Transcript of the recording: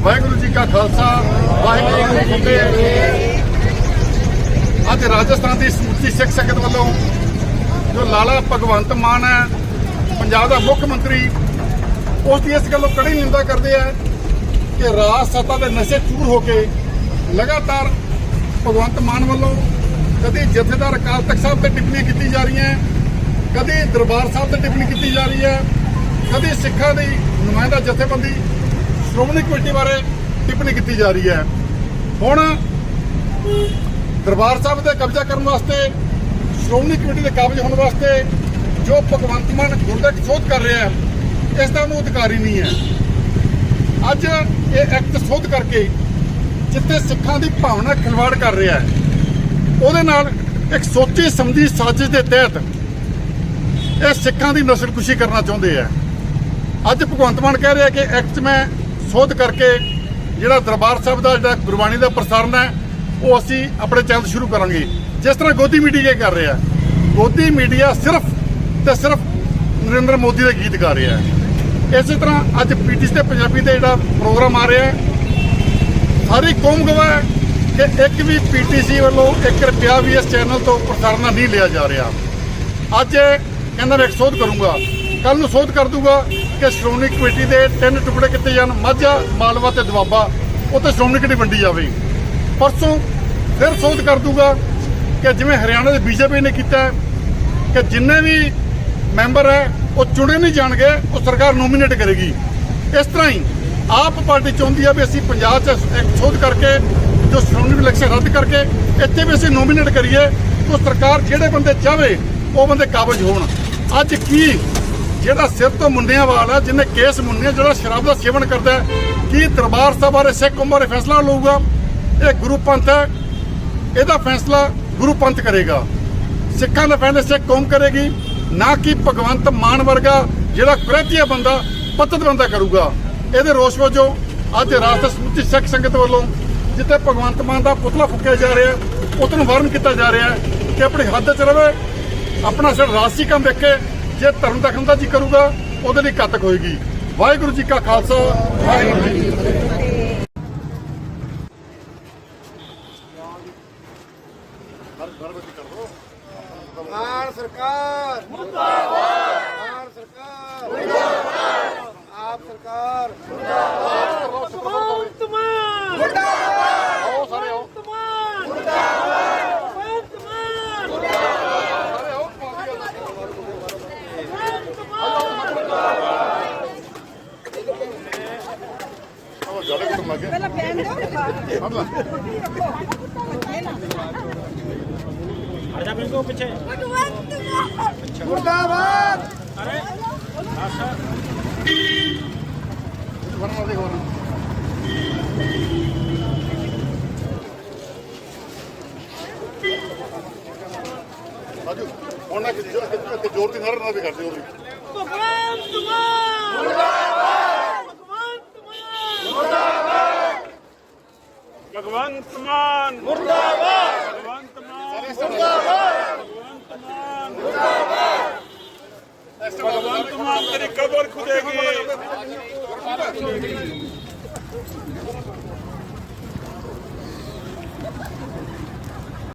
वाहिगुरू जी का खालसा वाहिगुरू जी की फतेह। अज राजस्थान की समੁੱਚੀ सिख संगत वालों जो लाला भगवंत मान है पंजाब का मुख्य मंत्री उसकी इस गलों कड़ी निंदा करते हैं कि राज सत्ता के नशे चूर होके लगातार भगवंत मान वालों कभी जथेदार अकाल तख्त साहब से टिप्पणियां की जा रही हैं, कभी दरबार साहब से टिप्पणी की जा रही है, कभी सिखा की नुमाइंदा जथेबंदी श्रोमणी कमेटी बारे टिप्पणी की जा रही है। हुण दरबार साहब से कब्जा करने वास्ते श्रोमणी कमेटी के काबज होने वास्ते जो भगवंत मान गुरदक शोध कर रहे हैं इसका वो अधिकार ही नहीं है। अज ये एक्ट शोध करके जिथे सिखा की भावना खिलवाड़ कर रहा है ਉਹਦੇ ਨਾਲ एक सोची समझी साजिश के तहत ਇਹ ਸਿੱਖਾਂ ਦੀ ਨਸਲਕੁਸ਼ੀ ਕਰਨਾ ਚਾਹੁੰਦੇ ਆ। ਅੱਜ ਭਗਵੰਤ ਮਾਨ ਕਹਿ ਰਿਹਾ ਕਿ ਐਕਟ ਮੈਂ ਸੋਧ ਕਰਕੇ ਜਿਹੜਾ ਦਰਬਾਰ ਸਾਹਿਬ ਦਾ ਜਿਹੜਾ ਗੁਰਬਾਣੀ ਦਾ ਪ੍ਰਸਾਰਣ ਹੈ ਉਹ ਅਸੀਂ ਆਪਣੇ ਚੈਨਲ ਸ਼ੁਰੂ ਕਰਾਂਗੇ। ਜਿਸ ਤਰ੍ਹਾਂ ਗੋਦੀ ਮੀਡੀਆ ਕਰ ਰਿਹਾ, ਗੋਦੀ ਮੀਡੀਆ ਸਿਰਫ ਤੇ ਸਿਰਫ ਨਰਿੰਦਰ ਮੋਦੀ ਦੇ ਗੀਤ ਗਾ ਰਿਹਾ ਹੈ। ਇਸੇ ਤਰ੍ਹਾਂ ਅੱਜ ਪੀਟੀਸੀ ਤੇ ਪੰਜਾਬੀ ਦੇ ਜਿਹੜਾ ਪ੍ਰੋਗਰਾਮ ਆ ਰਿਹਾ ਹੈ ਸਾਰੀ ਕੌਮ ਗਵਾਹ ਹੈ ਕਿ ਇੱਕ ਵੀ ਪੀਟੀਸੀ ਵੱਲੋਂ 1 ਰੁਪਿਆ ਵੀ ਇਸ ਚੈਨਲ ਤੋਂ ਪ੍ਰਸਾਰਣ ਨਹੀਂ ਲਿਆ ਜਾ ਰਿਹਾ। ਅੱਜ ਕਹਿੰਦਾ ਮੈਂ ਸੋਧ ਕਰੂੰਗਾ, ਕੱਲ ਨੂੰ ਸੋਧ ਕਰ ਦੂਗਾ ਕਿ ਸ਼੍ਰੋਮਣੀ ਕਮੇਟੀ ਦੇ 3 ਟੁਕੜੇ ਕੀਤੇ ਜਾਣ, ਮਾਝਾ ਮਾਲਵਾ ਤੇ ਦੁਆਬਾ ਉੱਥੇ ਸ਼੍ਰੋਮਣੀ ਕਮੇਟੀ ਵੰਡੀ ਜਾਵੇ। ਪਰਸੋਂ ਫਿਰ ਸੋਧ ਕਰ ਦੂਗਾ ਕਿ ਜਿਵੇਂ ਹਰਿਆਣਾ ਦੇ ਬੀਜੇਪੀ ਨੇ ਕੀਤਾ ਕਿ ਜਿੰਨੇ ਵੀ ਮੈਂਬਰ ਹੈ ਉਹ ਚੁਣੇ ਨਹੀਂ ਜਾਣਗੇ, ਉਹ ਸਰਕਾਰ ਨੋਮੀਨੇਟ ਕਰੇਗੀ। ਇਸ ਤਰ੍ਹਾਂ ਹੀ ਆਪ ਪਾਰਟੀ ਚਾਹੁੰਦੀ ਹੈ ਵੀ ਅਸੀਂ ਪੰਜਾਬ 'ਚ ਇੱਕ ਸੋਧ ਕਰਕੇ ਜੋ ਸ਼੍ਰੋਮਣੀ ਇਲੈਕਸ਼ਨ ਰੱਦ ਕਰਕੇ ਇੱਥੇ ਵੀ ਅਸੀਂ ਨੋਮੀਨੇਟ ਕਰੀਏ ਤਾਂ ਸਰਕਾਰ ਜਿਹੜੇ ਬੰਦੇ ਚਾਹਵੇ ਉਹ ਬੰਦੇ ਕਾਬਜ ਹੋਣ। ਅੱਜ ਕੀ ਜਿਹੜਾ ਸਿਰ ਤੋਂ ਮੁੰਡਿਆਂ ਵਾਲਾ ਜਿਹਨੇ ਕੇਸ ਮੁੰਨੇ ਜਿਹੜਾ ਸ਼ਰਾਬ ਦਾ ਸੇਵਨ ਕਰਦਾ ਕੀ ਦਰਬਾਰ ਸਾਹਿਬ ਬਾਰੇ ਸਿੱਖ ਕੌਮ ਬਾਰੇ ਫੈਸਲਾ ਲਊਗਾ? ਇਹ ਗੁਰੂ ਪੰਥ ਹੈ, ਇਹਦਾ ਫੈਸਲਾ ਗੁਰੂ ਪੰਥ ਕਰੇਗਾ। ਸਿੱਖਾਂ ਦਾ ਫੈਸਲਾ ਸਿੱਖ ਕੌਮ ਕਰੇਗੀ, ਨਾ ਕਿ ਭਗਵੰਤ ਮਾਨ ਵਰਗਾ ਜਿਹੜਾ ਕੁਰੇਤੀਆ ਬੰਦਾ ਪਤਤ ਬੰਦਾ ਕਰੂਗਾ। ਇਹਦੇ ਰੋਸ ਵਜੋਂ ਅੱਜ ਰਾਸ਼ਟਰ ਸਮੁੱਚੀ ਸਿੱਖ ਸੰਗਤ ਵੱਲੋਂ ਜਿੱਥੇ ਭਗਵੰਤ ਮਾਨ ਦਾ ਪੁਤਲਾ ਫੂਕਿਆ ਜਾ ਰਿਹਾ ਉਸ ਨੂੰ ਵਾਰਨ ਕੀਤਾ ਜਾ ਰਿਹਾ ਕਿ ਆਪਣੀ ਹੱਦ 'ਚ ਰਵੇ, ਆਪਣਾ ਸਿਰ ਰਾਜਸੀ ਕੰਮ ਵੇਖੇ। ਜੇ ਧਰਮ ਦਖਲਅੰਦਾਜ਼ੀ ਕਰੂਗਾ ਉਹਦੇ ਲਈ ਘਾਤਕ ਹੋਏਗੀ। ਵਾਹਿਗੁਰੂ ਜੀ ਕਾ ਖਾਲਸਾ ਵਾਹਿਗੁਰੂ ਜੀ ਕੀ ਫਤਿਹ। ਮਾਨ ਸਰਕਾਰ ਮੁਰਦਾਬਾਦ, ਮਾਨ ਸਰਕਾਰ ਮੁਰਦਾਬਾਦ, ਆਪ ਸਰਕਾਰ ਮੁਰਦਾਬਾਦ, ਭਗਵੰਤ ਮਾਨ ਮੁਰਦਾਬਾਦ, ਆਓ ਸਾਰੇ ਆਓ, ਮੁਰਦਾਬਾਦ, ਭਗਵੰਤ ਮਾਨ ਮੁਰਦਾਬਾਦ, ਸਾਰੇ ਆਓ, ਜਾਲੇ ਕਿਤੋਂ ਲੱਗੇ ਪਹਿਲਾਂ ਪੈਨ ਦਿਓ ਫੜ ਲੈ। आजा बिल्कुल पीछे ਮੁਰਦਾਬਾਦ। अरे ਵਰਨਾ ਦੇਖੋ ਰਾਜੂ ਹੁਣ ਨਾ ਕਿ ਜ਼ੋਰ ਦੀ ਨਾਰਾ ਨਾ ਵੀ ਕਰਦੇ ਹੋਰ ਵੀ। भगवंत मान मुर्दाबाद, भगवंत मान मुर्दाबाद, भगवंत मान मुर्दाबाद, भगवंत मान मुर्दाबाद, भगवंत मान मुर्दाबाद, भगवंत मान तेरी कब्र खुदेगी।